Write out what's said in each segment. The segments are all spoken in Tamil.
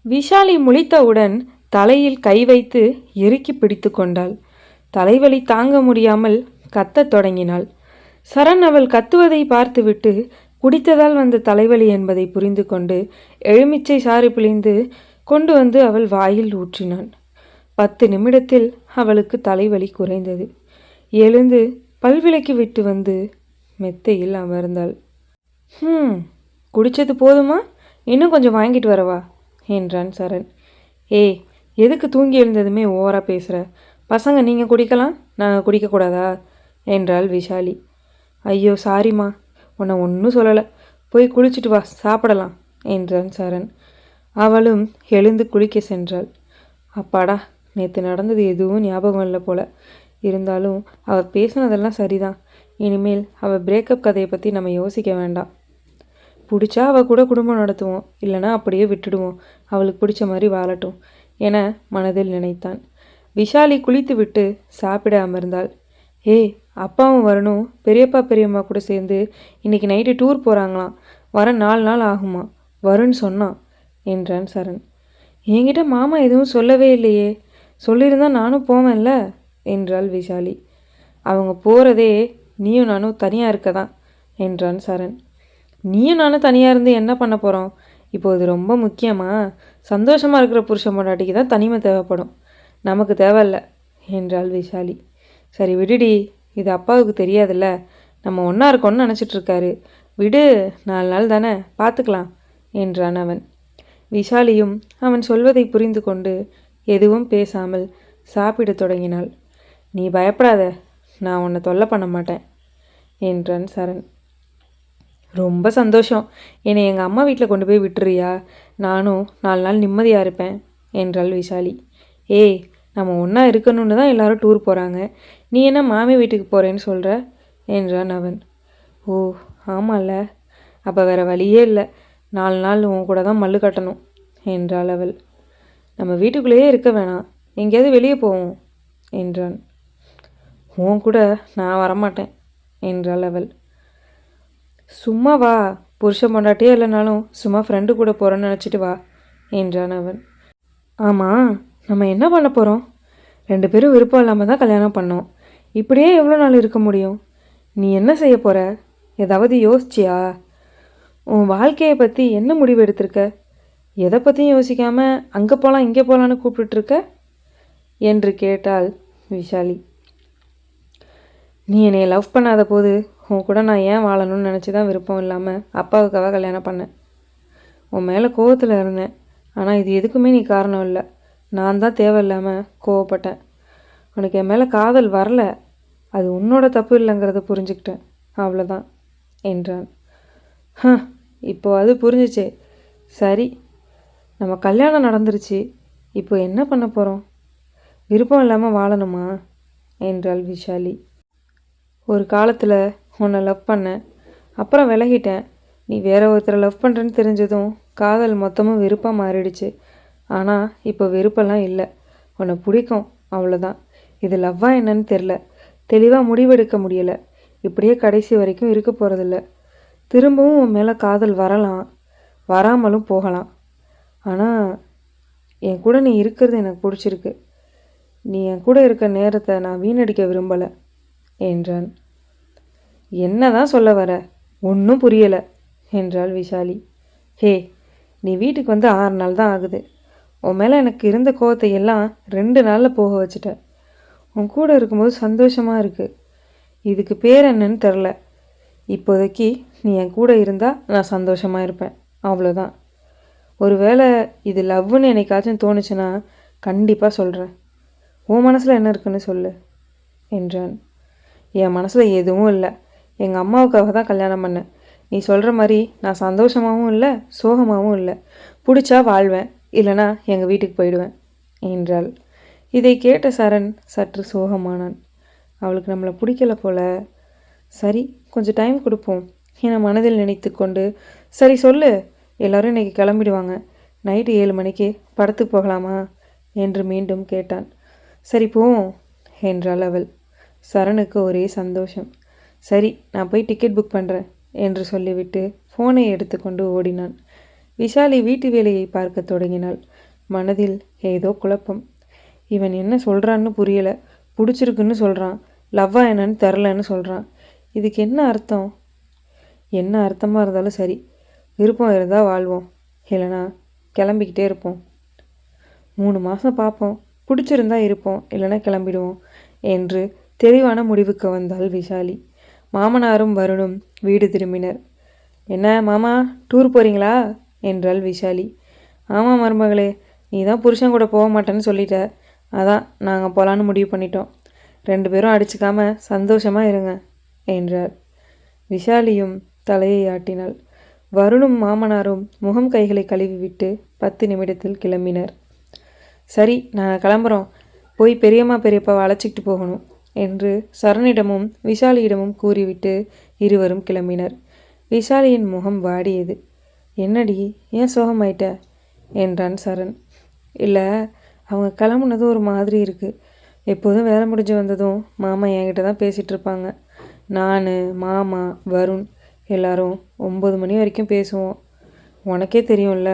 விஷாலி முழித்தவுடன் தலையில் கை வைத்து இறுக்கி பிடித்து கொண்டாள். தலைவலி தாங்க முடியாமல் கத்தத் தொடங்கினாள். சரண் அவள் கத்துவதை பார்த்துவிட்டு குடித்ததால் வந்த தலைவலி என்பதை புரிந்து கொண்டு எலுமிச்சை சாறு பிழிந்து கொண்டு வந்து அவள் வாயில் ஊற்றினான். 10 நிமிடத்தில் அவளுக்கு தலைவலி குறைந்தது. எழுந்து பல்விளக்கி விட்டு வந்து மெத்தையில் அமர்ந்தாள். குடிச்சது போதுமா? இன்னும் கொஞ்சம் வாங்கிட்டு வரவா என்றான் சரண். ஏய், எதுக்கு தூங்கி எழுந்ததுமே ஓவரா பேசுகிற? பசங்க நீங்கள் குடிக்கலாம், நாங்கள் குடிக்கக்கூடாதா என்றாள் விஷாலி. ஐயோ சாரிம்மா, உன்னை ஒன்றும் சொல்லலை, போய் குளிச்சுட்டு வா, சாப்பிடலாம் என்றான் சரண். அவளும் எழுந்து குளிக்க சென்றாள். அப்பாடா, நேற்று நடந்தது எதுவும் ஞாபகம் இல்லை போல. இருந்தாலும் அவள் பேசுனதெல்லாம் சரிதான். இனிமேல் அவள் பிரேக்கப் கதையை பற்றி நம்ம யோசிக்க வேண்டாம். பிடிச்சா அவள் கூட குடும்பம் நடத்துவோம், இல்லைனா அப்படியே விட்டுடுவோம், அவளுக்கு பிடிச்ச மாதிரி வாழட்டும் என மனதில் நினைத்தான். விஷாலி குளித்து விட்டு சாப்பிட அமர்ந்தாள். ஏய், அப்பாவும் வரணும், பெரியப்பா பெரியம்மா கூட சேர்ந்து இன்னைக்கு நைட்டு டூர் போகிறாங்களாம், வர 4 நாள் ஆகுமா, வருன்னு சொன்னான் என்றான் சரண். என்கிட்ட மாமா எதுவும் சொல்லவே இல்லையே, சொல்லியிருந்தா நானும் போவேன்ல என்றாள் விஷாலி. அவங்க போகிறதே நீயும் நானும் தனியாக இருக்க தான் என்றான் சரண். நீயும் நானும் தனியாக இருந்து என்ன பண்ண போகிறோம்? இப்போது ரொம்ப முக்கியமாக சந்தோஷமாக இருக்கிற புருஷன் பொண்டாட்டிக்கு தான் தனிமை தேவைப்படும், நமக்கு தேவையில்ல என்றாள் விஷாலி. சரி விடுடி, இது அப்பாவுக்கு தெரியாதுல்ல, நம்ம ஒன்றா இருக்கோன்னு நினச்சிட்ருக்காரு, விடு, 4 நாள் தானே, பார்த்துக்கலாம் என்றான் அவன். விஷாலியும் அவன் சொல்வதை புரிந்து கொண்டு எதுவும் பேசாமல் சாப்பிடத் தொடங்கினாள். நீ பயப்படாத, நான் உன்னை தொல்லை பண்ண மாட்டேன் என்றான் சரண். ரொம்ப சந்தோஷம், என்னை எங்கள் அம்மா வீட்டில் கொண்டு போய் விட்டுறியா? நானும் 4 நாள் நிம்மதியாக இருப்பேன் என்றாள் விஷாலி. ஏய், நம்ம ஒன்றா இருக்கணும்னு தான் எல்லாரும் டூர் போகிறாங்க, நீ என்ன மாமி வீட்டுக்கு போகிறேன்னு சொல்கிற என்றான் அவன். ஓ ஆமாம்ல, அப்போ வேறு வழியே இல்லை, 4 நாள் உன் கூட தான் மல்லு கட்டணும் என்றாள் அவள். நம்ம வீட்டுக்குள்ளேயே இருக்க வேணாம், எங்கேயாவது வெளியே போவோம் என்றான். உன் கூட நான் வரமாட்டேன் என்றாள் அவள். சும்மா வா, புருஷன் பொண்டாட்டியே இல்லைனாலும் சும்மா ஃப்ரெண்டு கூட போகிறோன்னு நினச்சிட்டு வா என்றான் அவன். ஆமாம், நம்ம என்ன பண்ண போகிறோம்? 2 பேரும் விருப்பம் இல்லாமல் தான் கல்யாணம் பண்ணோம், இப்படியே எவ்வளோ நாள் இருக்க முடியும்? நீ என்ன செய்ய போகிற? ஏதாவது யோசிச்சியா? உன் வாழ்க்கையை பற்றி என்ன முடிவு எடுத்திருக்க? எதை பற்றியும் யோசிக்காமல் அங்கே போகலாம் இங்கே போகலான்னு கூப்பிட்டுருக்க என்று கேட்டாள் விஷாலி. நீ என்னை லவ் பண்ணாத போது உன் கூட நான் ஏன் வாழணும்னு நினச்சி தான் விருப்பம் இல்லாமல் அப்பாவுக்காக கல்யாணம் பண்ணேன். உன் மேலே கோவத்தில் இருந்தேன், ஆனால் இது எதுக்குமே நீ காரணம் இல்லை, நான் தான் தேவையில்லாமல் கோவப்பட்டேன். உனக்கு என் மேலே காதல் வரல, அது உன்னோட தப்பு இல்லைங்கிறத புரிஞ்சுக்கிட்டேன், அவ்வளோதான் என்றான். இப்போ அது புரிஞ்சிச்சே. சரி, நம்ம கல்யாணம் நடந்துருச்சு, இப்போ என்ன பண்ண போகிறோம்? விருப்பம் இல்லாமல் வாழணுமா என்றாள் விஷாலி. ஒரு காலத்தில் உன்னை லவ் பண்ணேன், அப்புறம் விலகிட்டேன். நீ வேற ஒருத்தரை லவ் பண்ணுறேன்னு தெரிஞ்சதும் காதல் மொத்தமும் விருப்பம் மாறிடுச்சு. ஆனால் இப்போ விருப்பம்லாம் இல்லை, உன்னை பிடிக்கும், அவ்வளோதான். இது லவ்வா என்னன்னு தெரில, தெளிவாக முடிவெடுக்க முடியலை. இப்படியே கடைசி வரைக்கும் இருக்க போகிறதில்ல. திரும்பவும் உன் மேலே காதல் வரலாம், வராமலும் போகலாம். ஆனால் என் கூட நீ இருக்கிறது எனக்கு பிடிச்சிருக்கு. நீ என் கூட இருக்க நேரத்தை நான் வீணடிக்க விரும்பலை என்றான். என்ன தான் சொல்ல வர? ஒன்றும் புரியலை என்றாள் விஷாலி. ஹே, நீ வீட்டுக்கு வந்து 6 நாள் தான் ஆகுது, உன் மேலே எனக்கு இருந்த கோவத்தை எல்லாம் 2 நாளில் போக வச்சுட்ட. உன் கூட இருக்கும்போது சந்தோஷமாக இருக்குது, இதுக்கு பேர் என்னன்னு தெரில. இப்போதைக்கு நீ என் கூட இருந்தால் நான் சந்தோஷமாக இருப்பேன், அவ்வளோதான். ஒருவேளை இது லவ்வுன்னு என்னைக்காச்சும் தோணுச்சுன்னா கண்டிப்பாக சொல்கிறேன். உன் மனசில் என்ன இருக்குன்னு சொல்லு என்றான். என் மனசில் எதுவும் இல்லை, எங்கள் அம்மாவுக்காக தான் கல்யாணம் பண்ணேன். நீ சொல்கிற மாதிரி நான் சந்தோஷமாகவும் இல்லை, சோகமாகவும் இல்லை. பிடிச்சா வாழ்வேன், இல்லைனா எங்கள் வீட்டுக்கு போயிடுவேன் என்றாள். இதை கேட்ட சரண் சற்று சோகமானான். அவளுக்கு நம்மளை பிடிக்கல போல. சரி, கொஞ்சம் டைம் கொடுப்போம் என மனதில் நினைத்து கொண்டு, சரி சொல்லு, எல்லோரும் இன்றைக்கி கிளம்பிடுவாங்க, நைட்டு 7 மணிக்கு படத்துக்கு போகலாமா என்று மீண்டும் கேட்டான். சரி போவோம் என்றாள் அவள். சரணுக்கு ஒரே சந்தோஷம். சரி, நான் போய் டிக்கெட் புக் பண்ணுறேன் என்று சொல்லிவிட்டு ஃபோனை எடுத்துக்கொண்டு ஓடினான். விஷாலி வீட்டு வேலையை பார்க்க தொடங்கினாள். மனதில் ஏதோ குழப்பம். இவன் என்ன சொல்கிறான்னு புரியலை. பிடிச்சிருக்குன்னு சொல்கிறான், லவ்வா என்னன்னு தெரிலன்னு சொல்கிறான். இதுக்கு என்ன அர்த்தம்? என்ன அர்த்தமாக இருந்தாலும் சரி, விருப்பம் இருந்தால் வாழ்வோம், இல்லைனா கிளம்பிக்கிட்டே இருப்போம். 3 மாதம் பார்ப்போம், பிடிச்சிருந்தா இருப்போம், இல்லைனா கிளம்பிடுவோம் என்று தெளிவான முடிவுக்கு வந்தாள் விஷாலி. மாமனாரும் வருணும் வீடு திரும்பினர். என்ன மாமா, டூர் போகிறீங்களா என்றாள் விஷாலி. ஆமாம் மருமகளே, நீ தான் புருஷன் கூட போக மாட்டேன்னு சொல்லிட்ட, அதான் நாங்கள் போகலான்னு முடிவு பண்ணிட்டோம். 2 பேரும் அடிச்சுக்காம சந்தோஷமாக இருங்க என்றார். விஷாலியும் தலையை ஆட்டினாள். வருணும் மாமனாரும் முகம் கைகளை கழுவிவிட்டு 10 நிமிடத்தில் கிளம்பினர். சரி, நாங்கள் கிளம்புறோம், போய் பெரியம்மா பெரியப்பாவை அழைச்சிக்கிட்டு போகணும் என்று சரணிடமும் விஷாலியிடமும் கூறிவிட்டு இருவரும் கிளம்பினர். விஷாலியின் முகம் வாடியது. என்னடி, ஏன் சோகமாயிட்ட என்றான் சரண். இல்லை, அவங்க கிளம்புனதும் ஒரு மாதிரி இருக்குது. எப்போதும் வேலை முடிஞ்சு வந்ததும் மாமா என்கிட்ட தான் பேசிகிட்டு இருப்பாங்க. நான், மாமா, வருண் எல்லாரும் 9 மணி வரைக்கும் பேசுவோம். உனக்கே தெரியும்ல,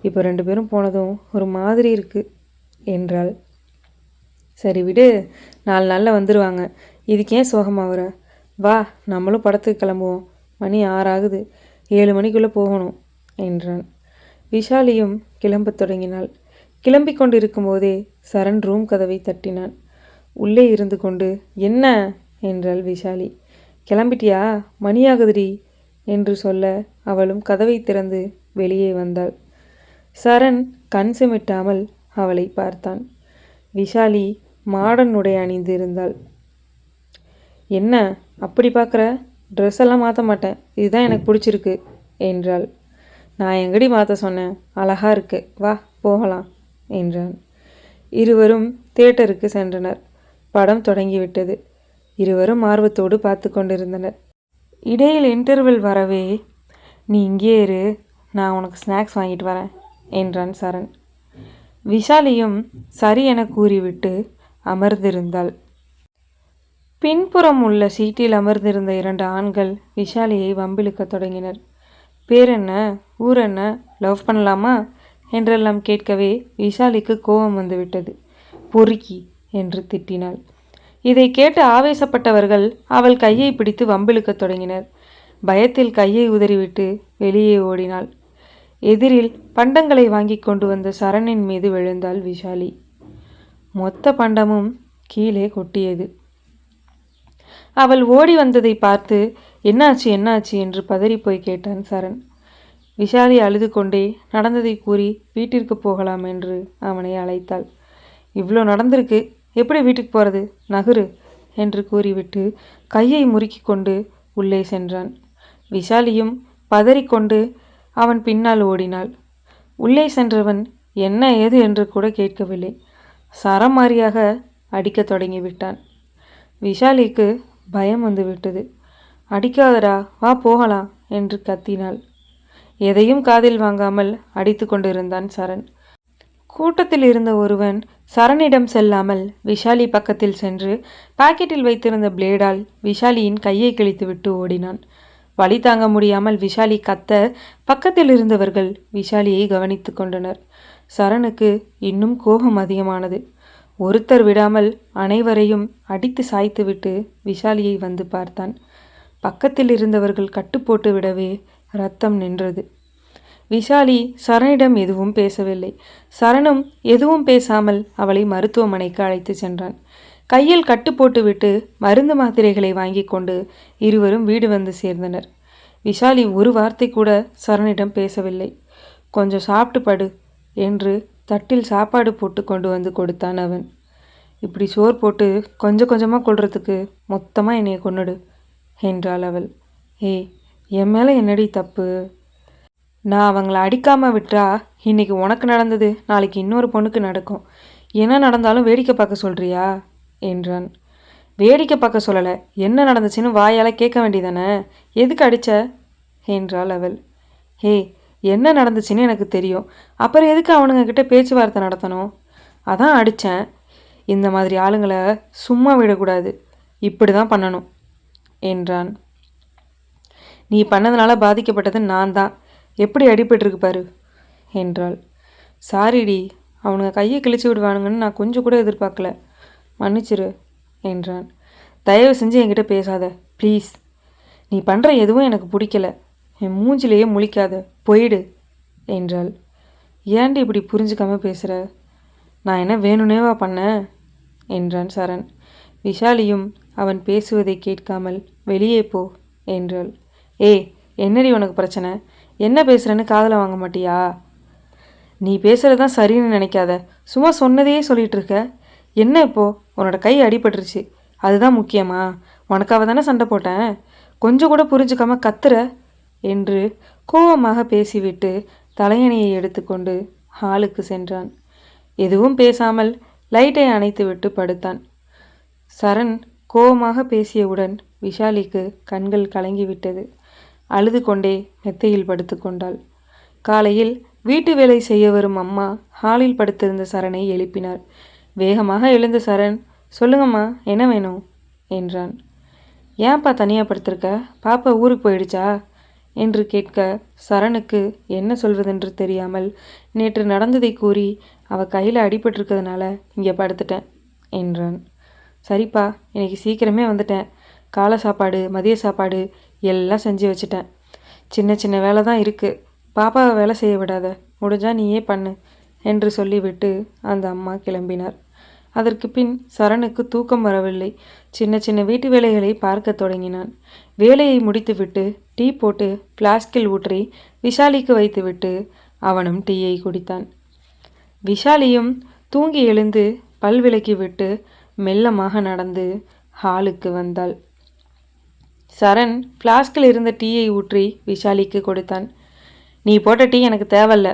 இப்போ 2 பேரும் போனதும் ஒரு மாதிரி இருக்குது என்றாள். சரி விடு, 4 நாளில் வந்துடுவாங்க, இதுக்கு ஏன் சோகமாகற? வா, நம்மளும் படத்துக்கு கிளம்புவோம், மணி 6 ஆகுது, 7 மணிக்குள்ளே போகணும் என்றான். விஷாலியும் கிளம்பத் தொடங்கினாள். கிளம்பிக் கொண்டிருக்கும் போதே சரண் ரூம் கதவை தட்டினான். உள்ளே இருந்து கொண்டு என்ன என்றாள் விஷாலி. கிளம்பிட்டியா, மணியாகுதுடி என்று சொல்ல அவளும் கதவை திறந்து வெளியே வந்தாள். சரண் கண் சிமிட்டாமல் அவளை பார்த்தான். விஷாலி மாடர்ன் உடை அணிந்து இருந்தாள். என்ன அப்படி பார்க்குற? ட்ரெஸ் எல்லாம் மாற்ற மாட்டேன், இதுதான் எனக்கு பிடிச்சிருக்கு என்றாள். நான் எங்கடி மாற்ற சொன்னேன், அழகா இருக்கு, வா போகலாம் என்றான். இருவரும் தியேட்டருக்கு சென்றனர். படம் தொடங்கிவிட்டது. இருவரும் ஆர்வத்தோடு பார்த்து கொண்டிருந்தனர். இடையில் இன்டர்வெல் வரவே, நீ இங்கே இரு, நான் உனக்கு ஸ்நாக்ஸ் வாங்கிட்டு வரேன் என்றான் சரண். விஷாலியும் சரி என கூறிவிட்டு அமர்ந்திருந்தாள். பின்புறம் உள்ள சீட்டில் அமர்ந்திருந்த 2 ஆண்கள் விஷாலியை வம்பிழுக்க தொடங்கினர். பேர் என்ன, ஊர் என்ன, லவ் பண்ணலாமா என்றெல்லாம் கேட்கவே விஷாலிக்கு கோபம் வந்துவிட்டது. பொறுக்கி என்று திட்டினாள். இதை கேட்டு ஆவேசப்பட்டவர்கள் அவள் கையை பிடித்து வம்பிழுக்கத் தொடங்கினர். பயத்தில் கையை உதறிவிட்டு வெளியே ஓடினாள். எதிரில் பண்டங்களை வாங்கி கொண்டு வந்த சரணின் மீது விழுந்தாள் விஷாலி. மொத்த பண்டமும் கீழே கொட்டியது. அவள் ஓடி வந்ததை பார்த்து என்னாச்சு என்னாச்சு என்று பதறிப்போய் கேட்டான் சரண். விஷாலி அழுது கொண்டே நடந்ததை கூறி வீட்டிற்கு போகலாம் என்று அவனை அழைத்தாள். இவ்வளோ நடந்திருக்கு, எப்படி வீட்டுக்கு போகிறது, நகுரு என்று கூறிவிட்டு கையை முறுக்கி கொண்டு உள்ளே சென்றான். விஷாலியும் பதறிக்கொண்டு அவன் பின்னால் ஓடினாள். உள்ளே சென்றவன் என்ன ஏது என்று கூட கேட்கவில்லை. சரமாரியாக அடிக்கத் தொடங்கிவிட்டான். விஷாலிக்கு பயம் வந்துவிட்டது. அடிக்காதடா, வா போகலாம் என்று கத்தினாள். எதையும் காதில் வாங்காமல் அடித்து கொண்டிருந்தான் சரண். கூட்டத்தில் இருந்த ஒருவன் சரணிடம் செல்லாமல் விஷாலி பக்கத்தில் சென்று பாக்கெட்டில் வைத்திருந்த பிளேடால் விஷாலியின் கையை கிழித்துவிட்டு ஓடினான். வலி தாங்க முடியாமல் விஷாலி கத்த பக்கத்தில் இருந்தவர்கள் விஷாலியை கவனித்து கொண்டனர். சரணுக்கு இன்னும் கோபம் அதிகமானது. ஒருத்தர் விடாமல் அனைவரையும் அடித்து சாய்த்துவிட்டு விஷாலியை வந்து பார்த்தான். பக்கத்தில் இருந்தவர்கள் கட்டுப்போட்டு விடவே ரத்தம் நின்றது. விஷாலி சரணிடம் எதுவும் பேசவில்லை. சரணும் எதுவும் பேசாமல் அவளை மருத்துவமனைக்கு அழைத்து சென்றான். கையில் கட்டு போட்டுவிட்டு மருந்து மாத்திரைகளை வாங்கி கொண்டு இருவரும் வீடு வந்து சேர்ந்தனர். விஷாலி ஒரு வார்த்தை கூட சரணிடம் பேசவில்லை. கொஞ்சம் சாப்பிட்டு படு என்று தட்டில் சாப்பாடு போட்டு கொண்டு வந்து கொடுத்தான் அவன். இப்படி சோறு போட்டு கொஞ்சம் கொஞ்சமாக கொள்றதுக்கு மொத்தமாக என்னைய கொன்னுடு என்றாள் அவள். ஏய், என் மேலே என்னடி தப்பு? நான் அவங்கள அடிக்காமல் விட்டா இன்னைக்கு உனக்கு நடந்தது நாளைக்கு இன்னொரு பொண்ணுக்கு நடக்கும். என்ன நடந்தாலும் வேடிக்கை பார்க்க சொல்கிறியா என்றான். வேடிக்கை பார்க்க சொல்லலை, என்ன நடந்துச்சுன்னு வாயால் கேட்க வேண்டியதானே, எதுக்கு அடித்த என்றாள் அவள். ஏய், என்ன நடந்துச்சுன்னு எனக்கு தெரியும், அப்புறம் எதுக்கு அவனுங்கக்கிட்ட பேச்சுவார்த்தை நடத்தணும்? அதான் அடித்தேன். இந்த மாதிரி ஆளுங்களை சும்மா விடக்கூடாது, இப்படி தான் பண்ணணும் என்றான். நீ பண்ணதுனால பாதிக்கப்பட்டது நான் தான், எப்படி அடிபட்டிருக்கு பாரு என்றாள். சாரிடி, அவனுங்க கையை கிழிச்சு விடுவானுங்கன்னு நான் கொஞ்சம் கூட எதிர்பார்க்கல, மன்னிச்சிரு என்றான். தயவு செஞ்சு என்கிட்ட பேசாத ப்ளீஸ். நீ பண்ணுற எதுவும் எனக்கு பிடிக்கல. என் மூஞ்சிலேயே முழிக்காத, போயிடு என்றாள். ஏன்டி இப்படி புரிஞ்சுக்காம பேசுகிற? நான் என்ன வேணும்னேவா பண்ணேன் என்றான் சரண். விஷாலியும் அவன் பேசுவதை கேட்காமல் வெளியே போ என்றாள். ஏய், என்னடி உனக்கு பிரச்சனை? என்ன பேசுகிறேன்னு காதில் வாங்க மாட்டியா? நீ பேசுகிறது தான் சரின்னு நினைக்காத. சும்மா சொன்னதையே சொல்லிகிட்டு இருக்க. என்ன இப்போது? உன்னோட கை அடிபட்டுருச்சு, அதுதான் முக்கியமா? உனக்காக தானே சண்டை போட்டேன். கொஞ்சம் கூட புரிஞ்சுக்காம கத்துற என்று கோவமாக பேசிவிட்டு தலையணையை எடுத்துக்கொண்டு ஹாலுக்கு சென்றான். எதுவும் பேசாமல் லைட்டை அணைத்துவிட்டு படுத்தான். சரண் கோவமாக பேசியவுடன் விஷாலிக்கு கண்கள் கலங்கிவிட்டது. அழுது கொண்டே மெத்தையில் படுத்து கொண்டாள். காலையில் வீட்டு வேலை செய்ய வரும் அம்மா ஹாலில் படுத்திருந்த சரணை எழுப்பினார். வேகமாக எழுந்த சரண், சொல்லுங்கம்மா, என்ன வேணும் என்றான். ஏன்ப்பா தனியாக படுத்திருக்க? பாப்பா ஊருக்கு போயிடுச்சா என்று கேட்க சரணுக்கு என்ன சொல்வதென்று தெரியாமல் நேற்று நடந்ததை கூறி அவள் கையில் அடிபட்டிருக்கிறதுனால இங்கே படுத்துட்டேன் என்றான். சரிப்பா, இன்னைக்கு சீக்கிரமே வந்துட்டேன். காலை சாப்பாடு, மதிய சாப்பாடு எல்லாம் செஞ்சு வச்சுட்டேன். சின்ன சின்ன வேலை தான் இருக்குது. பாப்பாவை வேலை செய்ய விடாத, முடிஞ்சா நீயே பண்ணு என்று சொல்லிவிட்டு அந்த அம்மா கிளம்பினார். அதற்கு பின் சரணுக்கு தூக்கம் வரவில்லை. சின்ன சின்ன வீட்டு வேலைகளை பார்க்க தொடங்கினான். வேலையை முடித்துவிட்டு டீ போட்டு ஃப்ளாஸ்கில் ஊற்றி விஷாலிக்கு வைத்துவிட்டு அவனும் டீயை குடித்தான். விஷாலியும் தூங்கி எழுந்து பல் விளக்கி விட்டு மெல்லமாக நடந்து ஹாலுக்கு வந்தாள். சரண் ஃப்ளாஸ்கில் இருந்த டீயை ஊற்றி விஷாலிக்கு கொடுத்தான். நீ போட்ட டீ எனக்கு தேவையில்ல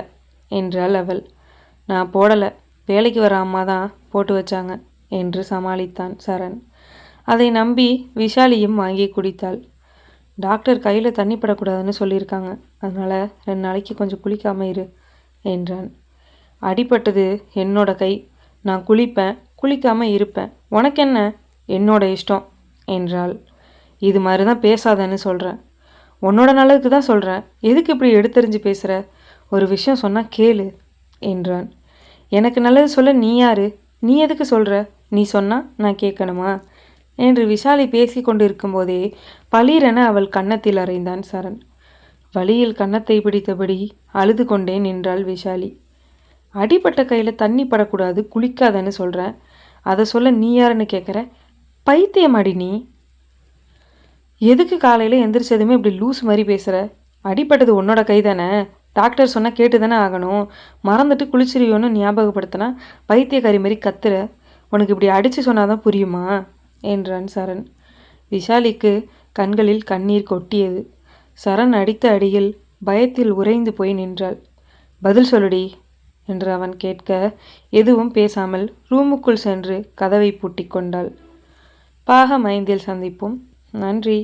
என்றாள் அவள். நான் போடலை, வேலைக்கு வர அம்மா தான் போட்டு வச்சாங்க என்று சமாளித்தான் சரண். அதை நம்பி விஷாலியும் வாங்கி குடித்தாள். டாக்டர் கையில் தண்ணி படக்கூடாதுன்னு சொல்லியிருக்காங்க, அதனால் 2 நாளைக்கு கொஞ்சம் குளிக்காமல் இரு என்றான். அடிபட்டது என்னோட கை, நான் குளிப்பேன், குளிக்காமல் இருப்பேன், உனக்கு என்ன? என்னோட இஷ்டம் என்றாள். இது மாதிரி தான் பேசாதன்னு சொல்கிறேன். உன்னோட நல்லதுக்கு தான் சொல்கிறேன். எதுக்கு இப்படி எடுத்தறிஞ்சு பேசுகிற? ஒரு விஷயம் சொன்னால் கேளு என்றான். எனக்கு நல்லது சொல்ல நீ யாரு? நீ எதுக்கு சொல்கிற? நீ சொன்னால் நான் கேட்கணுமா என்று விஷாலி பேசி கொண்டிருக்கும்போதே பளீரென அவள் கன்னத்தில் அறைந்தான் சரண். வலியில் கன்னத்தை பிடித்தபடி அழுது கொண்டே நின்றாள் விஷாலி. அடிப்பட்ட கையில் தண்ணி படக்கூடாது, குளிக்காதன்னு சொல்கிறேன். அதை சொல்ல நீ யாருன்னு கேட்குற? பைத்தியமாடி நீ? எதுக்கு காலையில் எந்திரிச்சதுமே இப்படி லூஸ் மாதிரி பேசுகிற? அடிப்பட்டது உன்னோட கை தானே, டாக்டர் சொன்னால் கேட்டு தானே ஆகணும். மறந்துட்டு குளிச்சிரியோன்னு ஞாபகப்படுத்தினா பைத்தியக்காரி மாதிரி கத்துற. உனக்கு இப்படி அடித்து சொன்னாதான் புரியுமா என்றான் சரண். விஷாலிக்கு கண்களில் கண்ணீர் கொட்டியது. சரண் அடித்த அடியில் பயத்தில் உறைந்து போய் நின்றாள். பதில் சொல்லுடி என்று அவன் கேட்க எதுவும் பேசாமல் ரூமுக்குள் சென்று கதவை பூட்டி கொண்டாள். பாகம் 5 சந்திப்போம். நன்றி.